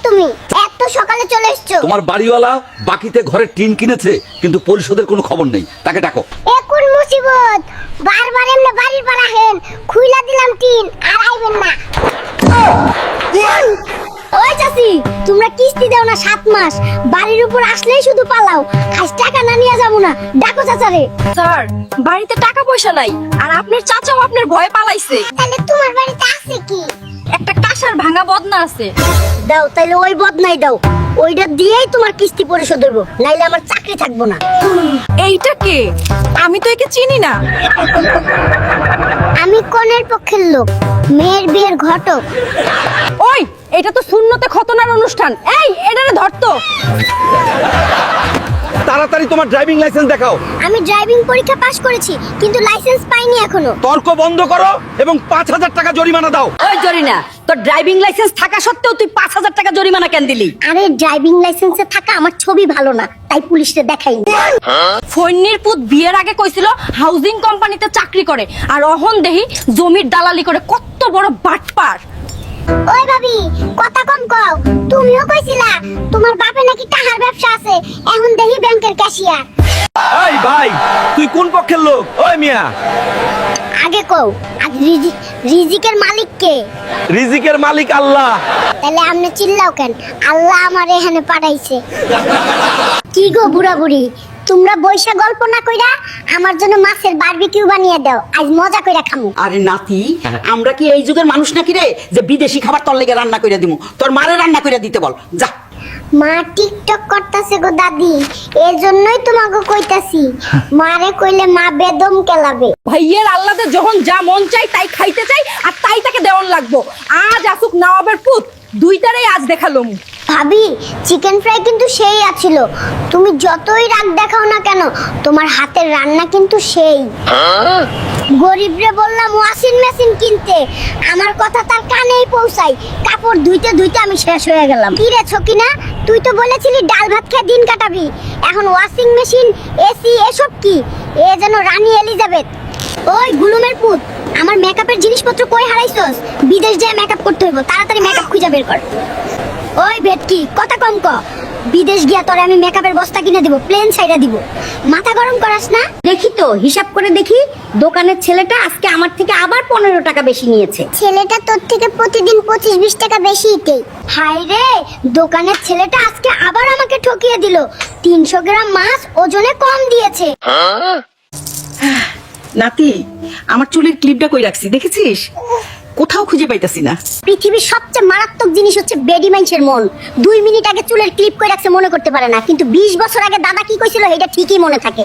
তুমি এত সকালে চলে এসছো? তোমার বাড়িওয়ালা বাকিতে ঘরে টিন কিনেছে কিন্তু পরিশোধের কোনো খবর নেই, তাকে ডাকো। এ কোন মুসিবত, বারবার এমনি বাড়ির পর আহেন, খুইলা দিলাম টিন আর আইবেন না। ওই চাচি, তোমরা কিস্তি দাও না 7 মাস, বাড়ির উপর আসলেই শুধু পালাও। আজ টাকা না নিয়ে যাবো না, ডাকো চাচারে। স্যার, বাড়িতে টাকা পয়সা নাই, আর আপনার চাচাও আপনার ভয়ে পালাইছে। তাহলে তোমার বাড়িতে আছে কি? একটা কাঁসার ভাঙা বদনা আছে। দাও, তাইলে ওই বদনাই দাও, ওইটা দিয়েই তোমার কিস্তি পরিশোধ করবো, নাইলে আমার চাকরি থাকবো না। এইটা কে? আমি তো একে চিনি না। আমি কনের পক্ষের লোক, মেয়ের বিয়ের ঘটক। ওই, এটা তো সুন্নতে খতনার অনুষ্ঠান। এই, এটারে ধরতো। তাড়াতাড়ি তোমার ড্রাইভিং লাইসেন্স দেখাও। আমি ড্রাইভিং পরীক্ষা পাশ করেছি, কিন্তু লাইসেন্স পাইনি এখনো। তর্ক বন্ধ করো এবং 5000 টাকা জরিমানা দাও। ওই জরিনা, তোর ড্রাইভিং লাইসেন্স থাকা সত্ত্বেও তুই 5000 টাকা জরিমানা কেন দিলি? আরে ড্রাইভিং লাইসেন্সে থাকা আমার ছবি ভালো না, তাই পুলিশে দেখাইনি। ফৈন্নির পুত বিয়ের আগে কইছিল হাউজিং কোম্পানিতে চাকরি করে, আর অহন দেহি জমির দালালি করে। কত বড় বাটপার! ওই ভাবি, কথা কম কও। তুমিও কইছিলা তোমার বাপে নাকি টাকার ব্যবসা আছে, এখন দেখি ব্যাংকের ক্যাশিয়ার। এই ভাই, তুই কোন পক্ষের লোক? ওই মিয়া, আগে কও, আজ রিজিকের মালিক কে? রিজিকের মালিক আল্লাহ। তাহলে আপনি চিল্লাও কেন? আল্লাহ আমার এখানে পাঠাইছে। কি গো বুড়া বুড়ি, তোমরা বৈশা গল্প না কইরা আমার জন্য মাছের বারবিকিউ বানিয়ে দাও, আজ মজা কইরা খামু। আরে নাতি, আমরা কি এই যুগের মানুষ নাকি রে যে বিদেশি খাবার তোর লেগে রান্না করে দিমু? তোর মারে রান্না করে দিতে বল, যা। মা টিকটক করতেছে গো দাদি, এর জন্যই তোমাকে কইতাছি, মারে কইলে মা বেদম কেলাবে। ভাইয়ের আল্লাহদের যখন যা মন চাই তাই খাইতে চাই, আর তাই তাকে দেওয়ান লাগবো। আজ আসুক নবাবের পুত, দুইটারই আজ দেখালুম। ভাবি, চিকেন ফ্রাই কিন্তু সেই আছিল। তুমি যতই রাগ দেখাও না কেন, তোমার হাতের রান্না কিন্তু সেই। গরিবরে বললাম ওয়াশিং মেশিন কিনতে, আমার কথা তার কানেই পৌঁছাই। কাপড় ধুইতে ধুইতে আমি শেষ হয়ে গেলাম। কি রে ছকিনা, তুই তো বলেছিলি ডাল ভাত খেয়ে দিন কাটাবি, এখন ওয়াশিং মেশিন, এসি, এসব কি? এ যেন রানী এলিজাবেথ। ওই গুলুমের পুত, আমার মেকআপের জিনিসপত্র কই হারাইছস? বিদেশ যেয়ে মেকআপ করতে হইব, তাড়াতাড়ি মেকআপ খুঁজে বের কর। ওই ভেটকি, কথা কম ক। বিদেশ গিয়া তোরে আমি মেকআপের বস্তা কিনে দিব, প্লেন ছাইরা দিব। মাথা গরম করাস না। দেখি তো, হিসাব করে দেখি, দোকানের ছেলেটা আজকে আমার থেকে আবার 15 টাকা বেশি নিয়েছে। ছেলেটা তোর থেকে প্রতিদিন 25-20 টাকা বেশি দেয়। হাই রে, দোকানের ছেলেটা আজকে আবার আমাকে ঠকিয়ে দিল। 300 গ্রাম মাছ ওজনে কম দিয়েছে। নাতি, আমার চুলের ক্লিপটা কই রাখছি দেখেছিস? কোথাও খুঁজে পাইতাছি না। পৃথিবীর সবচেয়ে মারাত্মক জিনিস হচ্ছে বেডি মানুষের মন। 2 মিনিট আগে চুলের ক্লিপ করে রাখছে মনে করতে পারে না, কিন্তু 20 বছর আগে দাদা কি কইছিল এটা ঠিকই মনে থাকে।